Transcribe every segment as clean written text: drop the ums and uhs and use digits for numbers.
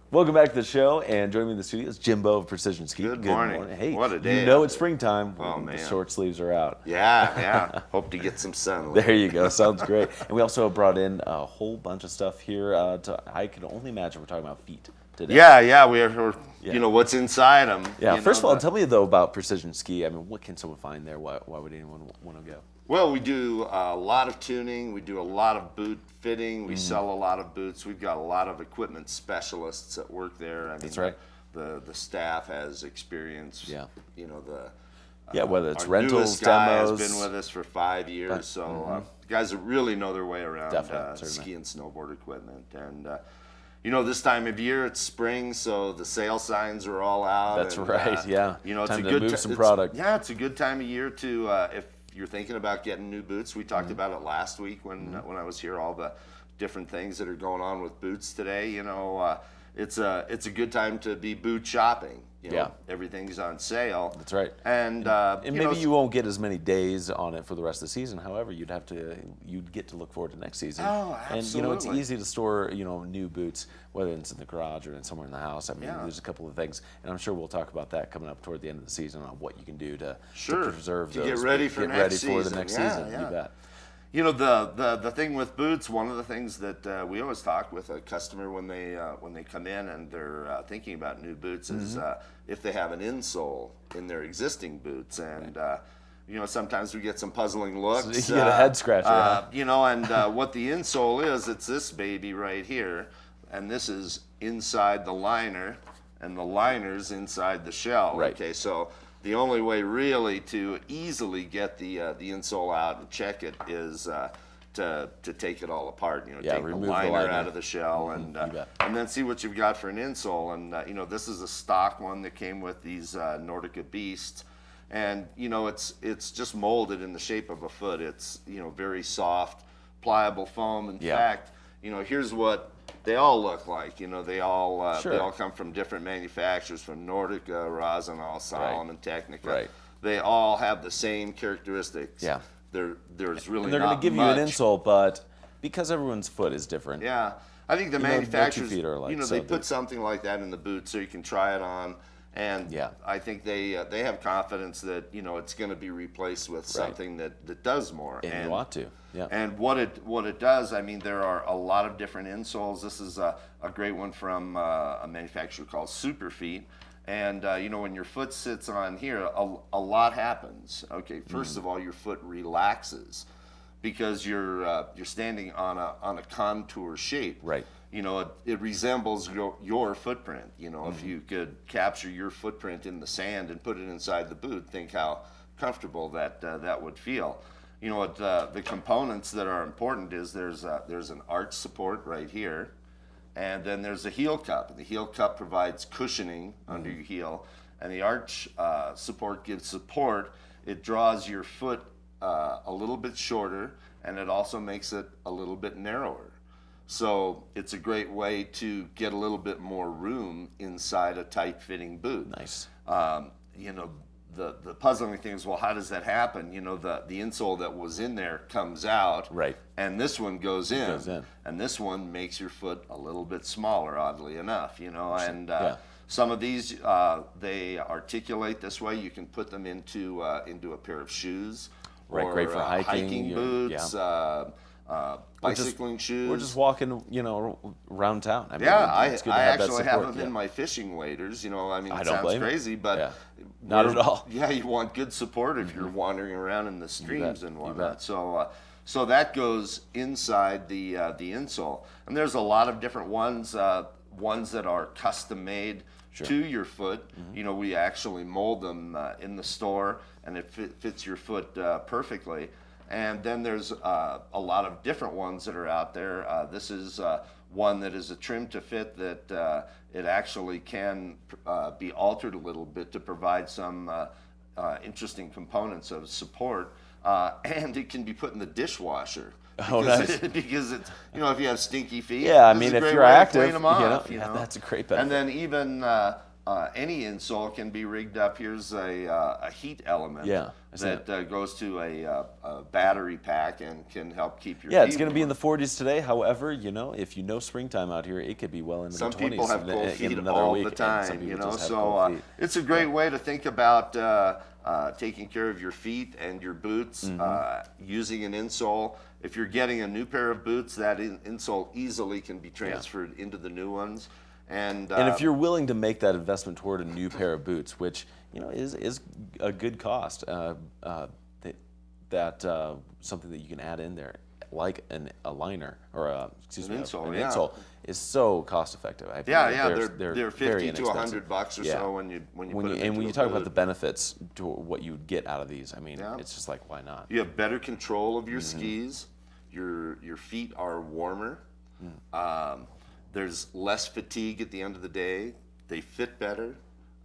Welcome back to the show, and joining me in the studio is Jimbo of Precision Ski. Good morning. Hey, What a day you know out it's there. springtime. Oh, The man. short sleeves are out. Yeah. Hope to get some sun. There you go. Sounds great. And we also brought in a whole bunch of stuff here. I can only imagine we're talking about feet today. Yeah. We're you know what's inside them. Yeah. First of all, tell me though about Precision Ski. I mean, what can someone find there? Why would anyone want to go? Well, we do a lot of tuning. We do a lot of boot fitting. We sell a lot of boots. We've got a lot of equipment specialists that work there. I mean, That's right. The staff has experience. Yeah. You know Whether it's our rentals, newest guy demos. has been with us for 5 years, so guys that really know their way around Definitely, ski and snowboard equipment. And this time of year it's spring, so the sale signs are all out. That's and, right. Yeah. It's Time a to good move some product. Yeah, it's a good time of year to if you're thinking about getting new boots. We talked about it last week when I was here. All the different things that are going on with boots today. It's a good time to be boot shopping. Everything's on sale. That's right. And maybe you won't get as many days on it for the rest of the season. However, you'd get to look forward to next season. Oh, absolutely. And it's easy to store new boots, whether it's in the garage or in somewhere in the house. I mean, there's a couple of things, and I'm sure we'll talk about that coming up toward the end of the season on what you can do to preserve those. Get ready for the next season. Yeah. You bet. The thing with boots, one of the things that we always talk with a customer when they come in and they're thinking about new boots is if they have an insole in their existing boots. And sometimes we get some puzzling looks. So you get a head scratcher. And what the insole is, it's this baby right here, and this is inside the liner, and the liner's inside the shell. Right. Okay, so the only way really to easily get the insole out and check it is to take it all apart. Take the liner out of the shell and then see what you've got for an insole. And this is a stock one that came with these Nordica Beasts, and it's just molded in the shape of a foot. It's very soft, pliable foam. In fact, here's what they all look like. They all come from different manufacturers, from Nordica, Rosenthal, Salomon, Technica. Right. They all have the same characteristics. Yeah. There's really And they're not going to give much. you an insole, but because everyone's foot is different. Yeah, I think the no two manufacturers, feet are alike, they put something like that in the boot so you can try it on. And I think they have confidence that it's going to be replaced with something that does more. And you ought to. Yeah. And what it does, I mean, there are a lot of different insoles. This is a great one from a manufacturer called Superfeet. And when your foot sits on here, a lot happens. Okay, first of all, your foot relaxes because you're standing on a contour shape. Right. It resembles your footprint. If you could capture your footprint in the sand and put it inside the boot, think how comfortable that would feel. The components that are important is there's an arch support right here, and then there's a heel cup. And the heel cup provides cushioning under your heel, and the arch support gives support. It draws your foot a little bit shorter, and it also makes it a little bit narrower. So it's a great way to get a little bit more room inside a tight-fitting boot. Nice. The puzzling thing is, well, how does that happen? The insole that was in there comes out, right, and this one goes in, and this one makes your foot a little bit smaller, oddly enough. And some of these they articulate this way. You can put them into a pair of shoes, right, or great for hiking boots. Bicycling shoes. We're just walking, around town. I mean, I have actually have them in my fishing waders. It sounds crazy, but not at all. Yeah, you want good support if you're wandering around in the streams and whatnot. So that goes inside the insole, and there's a lot of different ones. Ones that are custom made to your foot. We actually mold them in the store, and it fits your foot perfectly. And then there's a lot of different ones that are out there. This is one that is a trim to fit that it actually can be altered a little bit to provide some interesting components of support. And it can be put in the dishwasher. Oh, nice. Because it's, if you have stinky feet. Yeah, I mean, if you're active, clean them off, that's a great benefit. And then even any insole can be rigged up. Here's a heat element that goes to a battery pack and can help keep your feet it's going to be in warm. the 40s today. However, if you know springtime out here, it could be well into Some the 20s. people have cold feet all the time, so it's a great way to think about taking care of your feet and your boots, using an insole. If you're getting a new pair of boots, that insole easily can be transferred into the new ones. And if you're willing to make that investment toward a new pair of boots, which is a good cost, something that you can add in there, like a liner or an insole, is so cost effective. They're 50 to $100 or so when you put them into when you talk about the benefits to what you would get out of these, it's just like, why not? You have better control of your skis. Your feet are warmer. There's less fatigue at the end of the day. They fit better.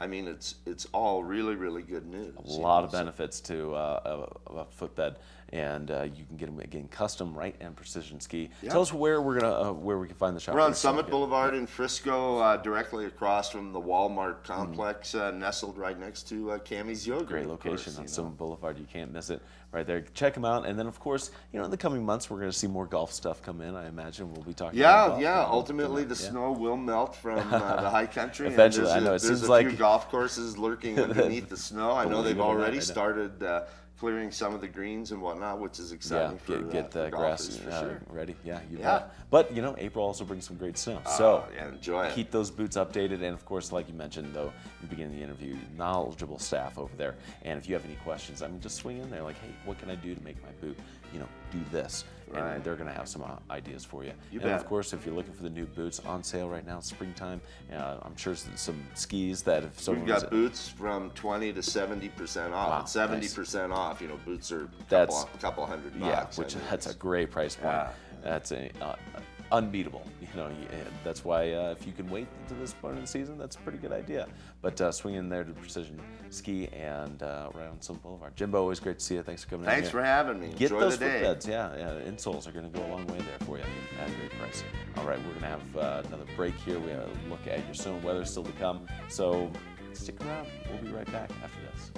It's all really, really good news. A lot of benefits to a footbed, and you can get them again custom, right, and precision ski. Tell us where we can find the shop. We're on Summit Boulevard in Frisco, directly across from the Walmart complex, nestled right next to Cammy's Yoga. Great location on Summit Boulevard. You can't miss it. Right there, check them out, and then of course, in the coming months, we're going to see more golf stuff come in. I imagine we'll be talking about golf. Ultimately, the snow will melt from the high country. Eventually, and I know it there's seems a like few golf courses lurking underneath the snow. I know they've already started clearing some of the greens and whatnot, which is exciting get the grass ready. Yeah, you bet. But April also brings some great snow, so enjoy it. Keep those boots updated, and of course, like you mentioned, though, in the beginning of the interview, knowledgeable staff over there. And if you have any questions, just swing in there, like, hey, what can I do to make my boot, do this? And they're going to have some ideas for you. You bet. bet. Of course, if you're looking for the new boots on sale right now, springtime, I'm sure some skis that if someone we've got boots from 20 to 70% off. Wow, 70% off. Boots are a couple $100. Yeah, that's a great price point. That's unbeatable. That's why if you can wait until this point of the season, that's a pretty good idea. But swing in there to Precision Ski and right on Summit Boulevard. Jimbo, always great to see you. Thanks for coming in. Thanks for having me. Get Enjoy those the day. footbeds. Insoles are going to go a long way there for you at a great price. All right, we're going to have another break here. We have a look at your snow and weather still to come. So stick around. We'll be right back after this.